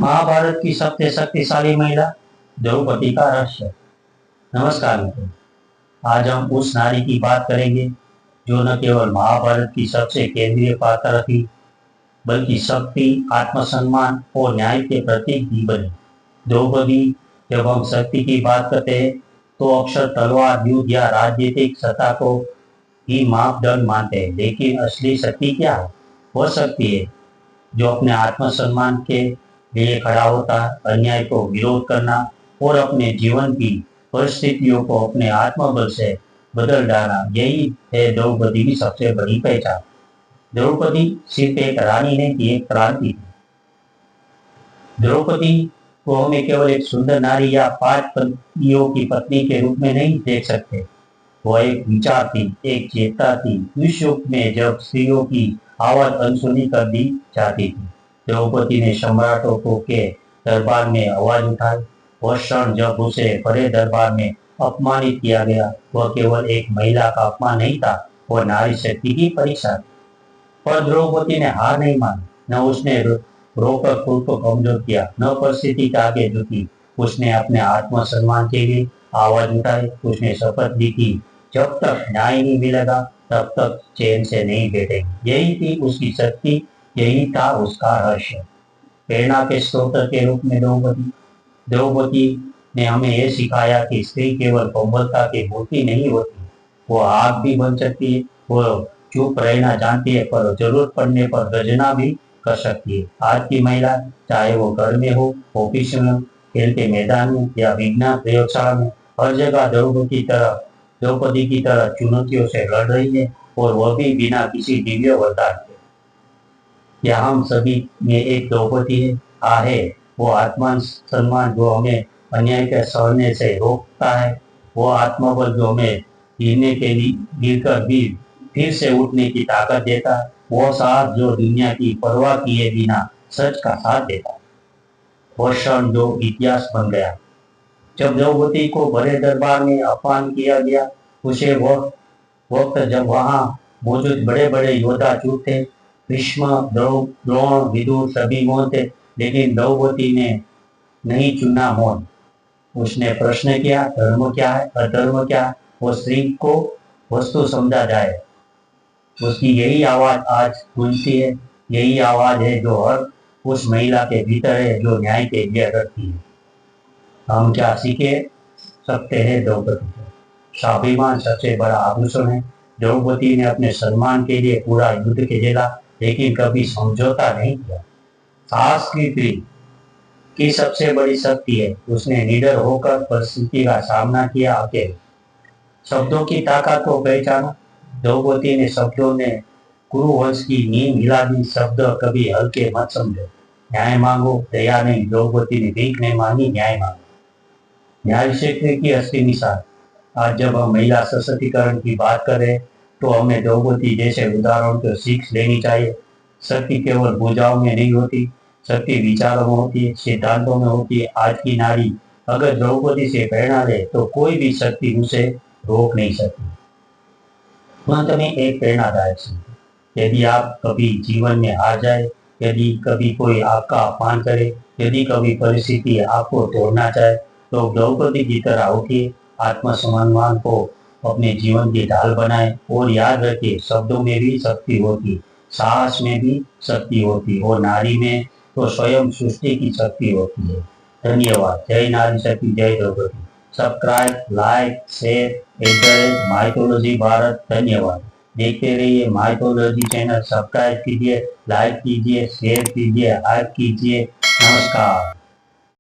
महाभारत की सबसे शक्तिशाली महिला द्रौपदी का रहस्य। नमस्कार मित्रों, आज हम उस नारी की बात करेंगे जो न केवल महाभारत की सबसे केंद्रीय पात्र थी, बल्कि शक्ति, आत्मसम्मान और न्याय के प्रतीक भी बनी। द्रौपदी। जब हम शक्ति की बात करते हैं तो अक्सर तलवार, युद्ध या राजनीतिक सत्ता को ही मापदंड मानते हैं, लेकिन असली शक्ति क्या है? वह शक्ति है जो अपने आत्मसम्मान के लिए खड़ा होता, अन्याय को विरोध करना और अपने जीवन की परिस्थितियों को अपने आत्मबल से बदल डालना। यही है द्रौपदी की सबसे बड़ी पहचान। द्रौपदी सिर्फ एक रानी नहीं थी, एक क्रांति थी। द्रौपदी को हमें केवल एक सुंदर नारी या 5 पतियों की पत्नी के रूप में नहीं देख सकते। वह एक विचार थी, एक चेतना थी। उस युग में जब स्त्रियों की आवाज अनसुनी कर दी जाती थी, द्रौपदी ने सम्राटों को के दरबार में आवाज उठाई। वह क्षण जब उसे बड़े दरबार में अपमानित किया गया, वह केवल एक महिला का अपमान नहीं था, वह नारी शक्ति की परीक्षा थी। पर द्रौपदी ने हार नहीं मानी। न उसने रोकर खुद को कमजोर किया, न परिस्थिति के आगे झुकी। उसने अपने आत्मसम्मान के लिए आवाज उठाई। उसने शपथ ली कि जब तक न्याय नहीं मिलेगा तब तक चैन से नहीं बैठेगी। यही थी उसकी शक्ति, यही था उसका रहस्य। प्रेरणा के स्रोत के रूप में द्रौपदी द्रौपदी ने हमें यह सिखाया कि स्त्री केवल कोमलता की मूर्ति नहीं होती, वो आग भी बन सकती है। वो चुप रहना जानती है, पर जरूरत पड़ने पर गर्जना भी कर सकती है। आज की महिला, चाहे वो घर में हो, ऑफिस में, खेल के मैदान में या विज्ञान प्रयोगशाला में, हर जगह द्रौपदी की तरह चुनौतियों से लड़ रही है, और वह भी बिना किसी दिव्य वरदान के। क्या हम सभी में एक द्रौपदी है वो आत्मा सम्मान जो हमें अन्याय के सहने से रोकता है, वो आत्मबल जो हमें गिरने के लिए गिरकर भी फिर से उठने की ताकत देता है, वो साथ जो दुनिया की परवाह किए बिना सच का साथ देता है। वो क्षण जो इतिहास बन गया जब द्रौपदी को बड़े दरबार में अपमान किया गया। उसे वक्त जब वहां मौजूद बड़े बड़े योद्धा चुप थे, भीष्म, द्रोण, विदुर सभी मौन थे, लेकिन द्रौपदी ने नहीं चुना मौन। उसने प्रश्न किया, धर्म क्या है, अधर्म क्या है? वो स्त्री को वस्तु समझा जाए, उसकी यही आवाज आज गूंजती है। यही आवाज है जो हर उस महिला के भीतर है जो न्याय के लिए लड़ती है। हम क्या सीखे सकते हैं द्रौपदी से? स्वाभिमान सबसे बड़ा आभूषण है। द्रौपदी ने अपने सम्मान के लिए पूरा युद्ध के झेला, लेकिन कभी समझौता नहीं किया। साहस की सबसे बड़ी शक्ति है, उसने निडर होकर परिस्थिति का सामना किया अकेले। शब्दों की ताकत को पहचाना। द्रौपदी ने शब्दों ने कुरुवंश की नींव हिला दी। शब्द कभी हल्के मत समझो। न्याय मांगो, दया नहीं। द्रौपदी ने भीख नहीं मांगी, न्याय मांगो। न्याय क्षेत्र की असली मिसाल। आज जब हम महिला सशक्तिकरण की बात करें तो हमें द्रौपदी जैसे उदाहरण को सीख लेनी चाहिए। शक्ति केवल भुजाओं में नहीं होती, शक्ति विचारों में होती है, सिद्धांतों में होती है। आज की नारी अगर द्रौपदी से प्रेरणा ले तो कोई भी शक्ति उसे रोक नहीं सकती। अंत में एक प्रेरणादायक शब्द, यदि आप कभी जीवन में हार जाए, यदि कभी कोई आपका अपमान करे, यदि कभी परिस्थिति आपको तोड़ना चाहे, तो द्रौपदी की तरह उठिए, आत्मसम्मान को अपने जीवन की ढाल बनाए, और याद रखिए, शब्दों में भी शक्ति होती, साहस में भी शक्ति होती, और नारी में तो स्वयं सृष्टि की शक्ति होती है। धन्यवाद। जय नारी शक्ति, जय द्रौपदी। Subscribe, like, share mythology Bharat. धन्यवाद। देखते रहिए माइथोलॉजी चैनल। सब्सक्राइब कीजिए, लाइक कीजिए, शेयर कीजिए, हाइप कीजिए। नमस्कार।